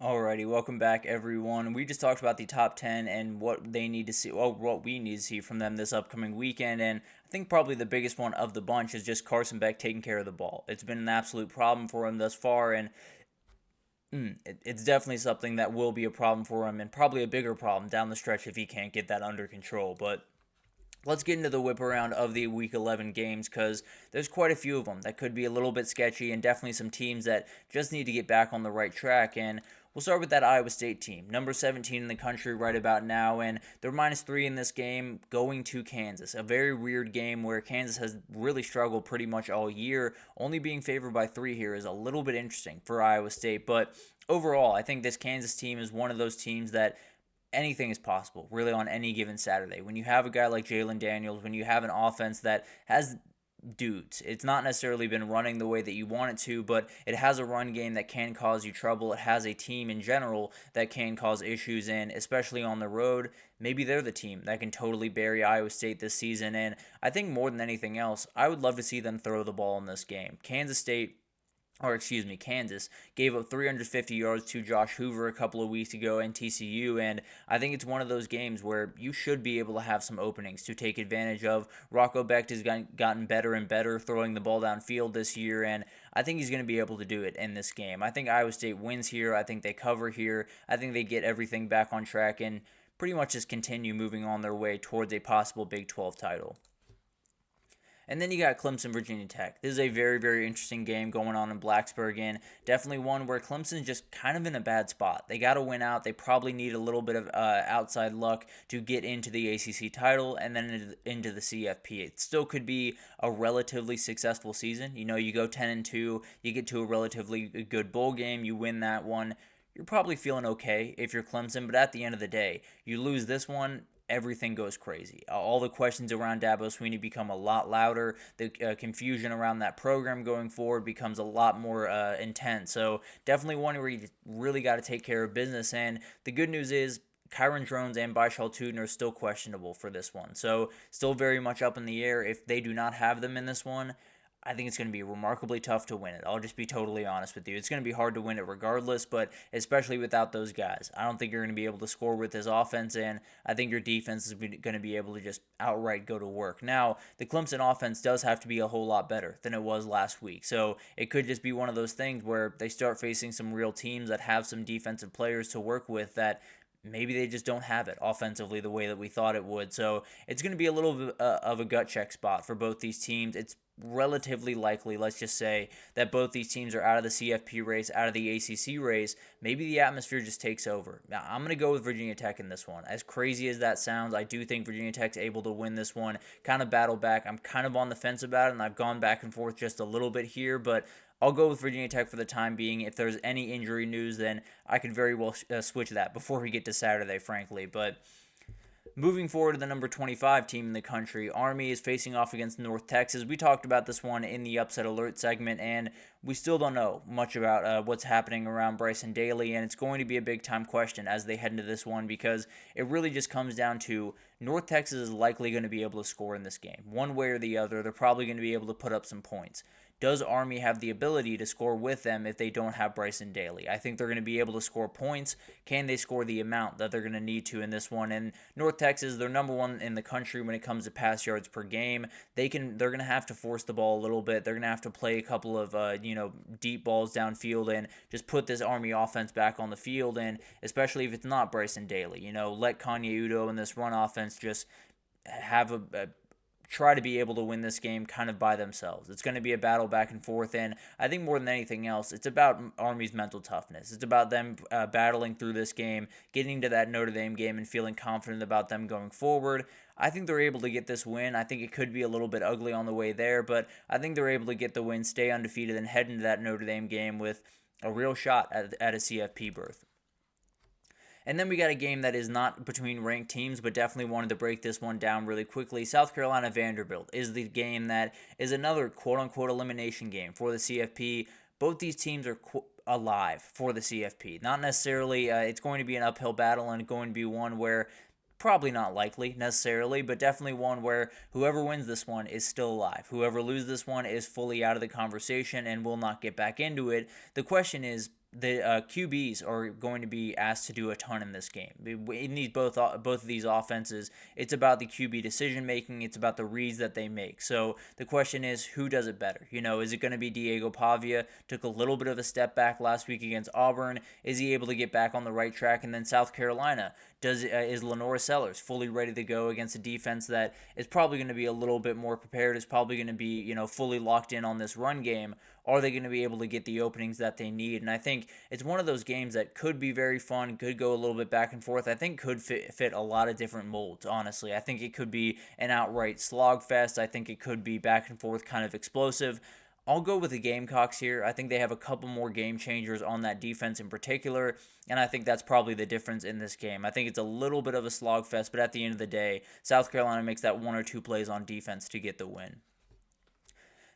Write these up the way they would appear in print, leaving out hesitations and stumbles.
Alrighty, welcome back, everyone. We just talked about the top 10 and what they need to see, well, what we need to see from them this upcoming weekend. And I think probably the biggest one of the bunch is just Carson Beck taking care of the ball. It's been an absolute problem for him thus far, and it's definitely something that will be a problem for him, and probably a bigger problem down the stretch if he can't get that under control. But let's get into the whip around of the Week 11 games because there's quite a few of them that could be a little bit sketchy and definitely some teams that just need to get back on the right track. And we'll start with that Iowa State team, number 17 in the country right about now, and they're -3 in this game going to Kansas. A very weird game where Kansas has really struggled pretty much all year. Only being favored by 3 here is a little bit interesting for Iowa State, but overall, I think this Kansas team is one of those teams that anything is possible, really, on any given Saturday. When you have a guy like Jalen Daniels, when you have an offense that has dudes, it's not necessarily been running the way that you want it to, but it has a run game that can cause you trouble. It has a team in general that can cause issues, and especially on the road, maybe they're the team that can totally bury Iowa State this season. And I think more than anything else, I would love to see them throw the ball in this game. Kansas gave up 350 yards to Josh Hoover a couple of weeks ago in TCU, and I think it's one of those games where you should be able to have some openings to take advantage of. Rocco Becht has gotten better and better throwing the ball downfield this year, and I think he's going to be able to do it in this game. I think Iowa State wins here. I think they cover here. I think they get everything back on track and pretty much just continue moving on their way towards a possible Big 12 title. And then you got Clemson, Virginia Tech. This is a very, very interesting game going on in Blacksburg, and definitely one where Clemson's just kind of in a bad spot. They got to win out. They probably need a little bit of outside luck to get into the ACC title and then into the CFP. It still could be a relatively successful season. You know, you go 10-2, you get to a relatively good bowl game, you win that one. You're probably feeling okay if you're Clemson, but at the end of the day, you lose this one, everything goes crazy. All the questions around Dabo Swinney become a lot louder. The confusion around that program going forward becomes a lot more intense. So definitely one where you really got to take care of business. And the good news is Kyron Drones and Baishal Tuden are still questionable for this one. So still very much up in the air. If they do not have them in this one, I think it's going to be remarkably tough to win it. I'll just be totally honest with you. It's going to be hard to win it regardless, but especially without those guys. I don't think you're going to be able to score with this offense, and I think your defense is going to be able to just outright go to work. Now, the Clemson offense does have to be a whole lot better than it was last week, so it could just be one of those things where they start facing some real teams that have some defensive players to work with that maybe they just don't have it offensively the way that we thought it would. So it's going to be a little bit of a gut check spot for both these teams. It's relatively likely, let's just say, that both these teams are out of the CFP race, out of the ACC race. Maybe the atmosphere just takes over. Now, I'm going to go with Virginia Tech in this one. As crazy as that sounds, I do think Virginia Tech's able to win this one, kind of battle back. I'm kind of on the fence about it, and I've gone back and forth just a little bit here, but I'll go with Virginia Tech for the time being. If there's any injury news, then I could very well switch that before we get to Saturday, frankly. But moving forward to the number 25 team in the country, Army is facing off against North Texas. We talked about this one in the upset alert segment, and we still don't know much about what's happening around Bryson Daly, and it's going to be a big-time question as they head into this one because it really just comes down to North Texas is likely going to be able to score in this game. One way or the other, they're probably going to be able to put up some points. Does Army have the ability to score with them if they don't have Bryson Daly? I think they're going to be able to score points. Can they score the amount that they're going to need to in this one? And North Texas, they're number one in the country when it comes to pass yards per game. They're going to have to force the ball a little bit. They're going to have to play a couple of deep balls downfield and just put this Army offense back on the field. And especially if it's not Bryson Daly, let Kanye Udo and this run offense just have try to be able to win this game kind of by themselves. It's going to be a battle back and forth, and I think more than anything else, it's about Army's mental toughness. It's about them battling through this game, getting to that Notre Dame game, and feeling confident about them going forward. I think they're able to get this win. I think it could be a little bit ugly on the way there, but I think they're able to get the win, stay undefeated, and head into that Notre Dame game with a real shot at a CFP berth. And then we got a game that is not between ranked teams, but definitely wanted to break this one down really quickly. South Carolina Vanderbilt is the game that is another quote-unquote elimination game for the CFP. Both these teams are alive for the CFP. Not necessarily, it's going to be an uphill battle and going to be one where probably not likely necessarily, but definitely one where whoever wins this one is still alive. Whoever loses this one is fully out of the conversation and will not get back into it. The question is, the QBs are going to be asked to do a ton in this game. In these both of these offenses, it's about the QB decision making. It's about the reads that they make. So the question is, who does it better? Is it going to be Diego Pavia? Took a little bit of a step back last week against Auburn. Is he able to get back on the right track? And then South Carolina, is Lenora Sellers fully ready to go against a defense that is probably going to be a little bit more prepared? Is probably going to be fully locked in on this run game? Are they going to be able to get the openings that they need? And I think it's one of those games that could be very fun, could go a little bit back and forth. I think could fit a lot of different molds, honestly. I think it could be an outright slog fest. I think it could be back and forth, kind of explosive. I'll go with the Gamecocks here. I think they have a couple more game changers on that defense in particular, and I think that's probably the difference in this game. I think it's a little bit of a slogfest, but at the end of the day, South Carolina makes that one or two plays on defense to get the win.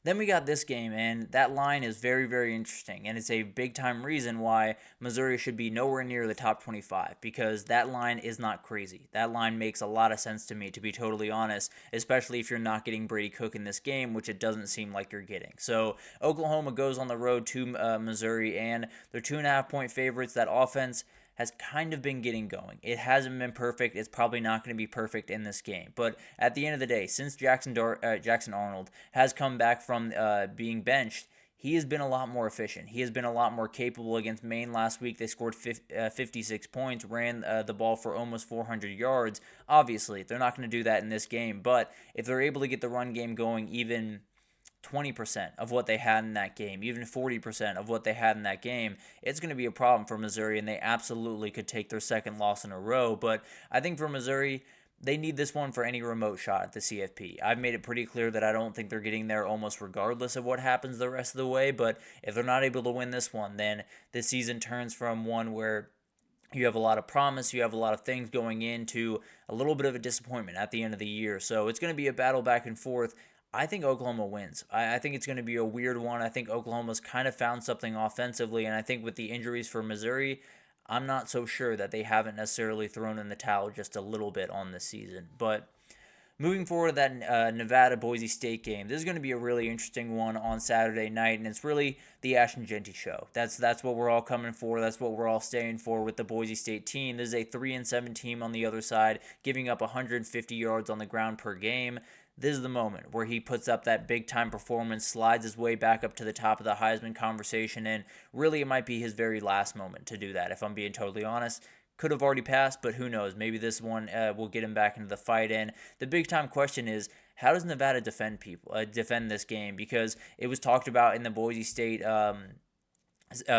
Then we got this game, and that line is very, very interesting, and it's a big-time reason why Missouri should be nowhere near the top 25, because that line is not crazy. That line makes a lot of sense to me, to be totally honest, especially if you're not getting Brady Cook in this game, which it doesn't seem like you're getting. So Oklahoma goes on the road to Missouri, and they're 2.5-point favorites. That offense has kind of been getting going. It hasn't been perfect. It's probably not going to be perfect in this game. But at the end of the day, since Jackson Arnold has come back from being benched, he has been a lot more efficient. He has been a lot more capable. Against Maine last week, they scored 56 points, ran the ball for almost 400 yards. Obviously, they're not going to do that in this game, but if they're able to get the run game going even 20% of what they had in that game, even 40% of what they had in that game, it's going to be a problem for Missouri, and they absolutely could take their second loss in a row. But I think for Missouri, they need this one for any remote shot at the CFP. I've made it pretty clear that I don't think they're getting there almost regardless of what happens the rest of the way, but if they're not able to win this one, then this season turns from one where you have a lot of promise, you have a lot of things going into a little bit of a disappointment at the end of the year. So it's going to be a battle back and forth. I think Oklahoma wins. I think it's going to be a weird one. I think Oklahoma's kind of found something offensively, and I think with the injuries for Missouri, I'm not so sure that they haven't necessarily thrown in the towel just a little bit on this season. But moving forward to that Nevada-Boise State game, this is going to be a really interesting one on Saturday night, and it's really the Ashton Jeanty show. That's what we're all coming for. That's what we're all staying for with the Boise State team. This is a 3-7 team on the other side, giving up 150 yards on the ground per game. This is the moment where he puts up that big-time performance, slides his way back up to the top of the Heisman conversation, and really it might be his very last moment to do that, if I'm being totally honest. Could have already passed, but who knows? Maybe this one will get him back into the fight. And the big-time question is, how does Nevada defend this game? Because it was talked about in the Boise State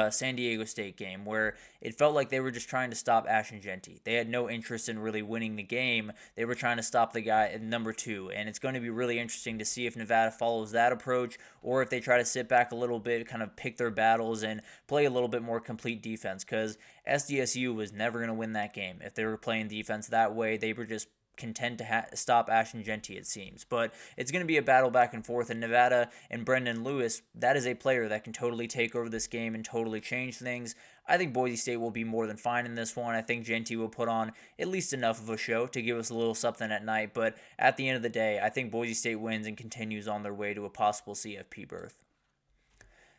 San Diego State game, where it felt like they were just trying to stop Ashton Jeanty. They had no interest in really winning the game. They were trying to stop the guy at number 2, and it's going to be really interesting to see if Nevada follows that approach, or if they try to sit back a little bit, kind of pick their battles, and play a little bit more complete defense, because SDSU was never going to win that game. If they were playing defense that way, they were just content to stop Ashton Jeanty, it seems. But it's going to be a battle back and forth, and Nevada and Brendan Lewis, that is a player that can totally take over this game and totally change things. I think Boise State will be more than fine in this one. I think Jeanty will put on at least enough of a show to give us a little something at night, but at the end of the day, I think Boise State wins and continues on their way to a possible CFP berth.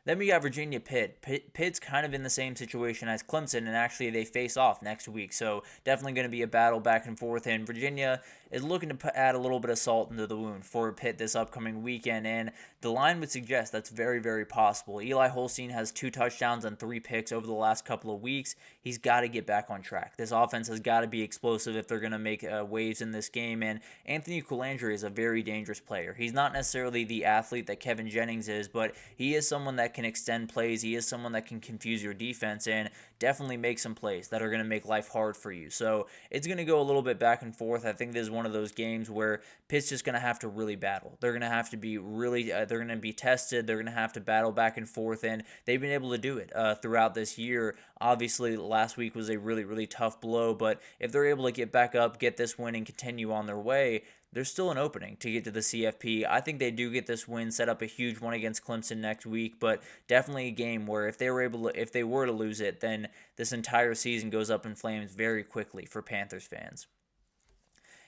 Then we got Virginia Pitt. Pitt's kind of in the same situation as Clemson, and actually they face off next week. So definitely going to be a battle back and forth. And Virginia is looking to add a little bit of salt into the wound for Pitt this upcoming weekend. And the line would suggest that's very, very possible. Eli Holstein has 2 touchdowns and 3 picks over the last couple of weeks. He's got to get back on track. This offense has got to be explosive if they're going to make waves in this game. And Anthony Colandre is a very dangerous player. He's not necessarily the athlete that Kevin Jennings is, but he is someone that can extend plays. He is someone that can confuse your defense and definitely make some plays that are going to make life hard for you. So it's going to go a little bit back and forth. I think this is one of those games where Pitt's just going to have to really battle. They're going to have to be really, they're going to be tested. They're going to have to battle back and forth, and they've been able to do it throughout this year. Obviously, last week was a really, really tough blow, but if they're able to get back up, get this win, and continue on their way, there's still an opening to get to the CFP. I think they do get this win, set up a huge one against Clemson next week, but definitely a game where if they were to lose it, then this entire season goes up in flames very quickly for Panthers fans.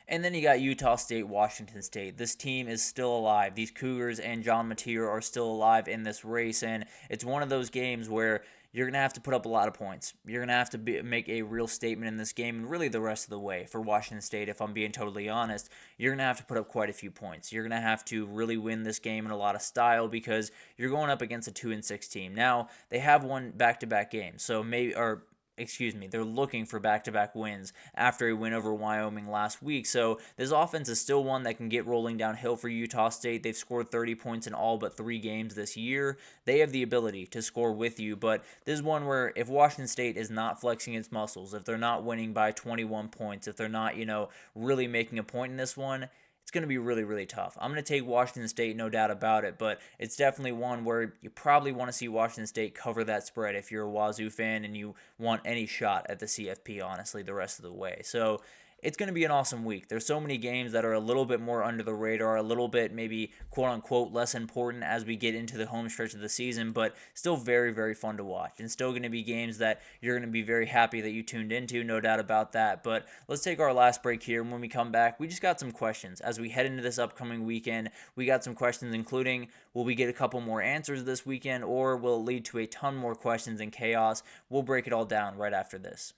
And then you got Utah State, Washington State. This team is still alive. These Cougars and John Mateer are still alive in this race, and it's one of those games where you're going to have to put up a lot of points. You're going to have to make a real statement in this game, and really the rest of the way for Washington State, if I'm being totally honest. You're going to have to put up quite a few points. You're going to have to really win this game in a lot of style because you're going up against a 2-6 team. Now, they have won back-to-back games, so they're looking for back-to-back wins after a win over Wyoming last week. So this offense is still one that can get rolling downhill for Utah State. They've scored 30 points in all but 3 games this year. They have the ability to score with you, but this is one where if Washington State is not flexing its muscles, if they're not winning by 21 points, if they're not, really making a point in this one, it's going to be really, really tough. I'm going to take Washington State, no doubt about it, but it's definitely one where you probably want to see Washington State cover that spread if you're a Wazoo fan and you want any shot at the CFP, honestly, the rest of the way. So it's going to be an awesome week. There's so many games that are a little bit more under the radar, a little bit maybe quote-unquote less important as we get into the home stretch of the season, but still very, very fun to watch. And still going to be games that you're going to be very happy that you tuned into, no doubt about that. But let's take our last break here, and when we come back, we just got some questions. As we head into this upcoming weekend, we got some questions including, will we get a couple more answers this weekend, or will it lead to a ton more questions and chaos? We'll break it all down right after this.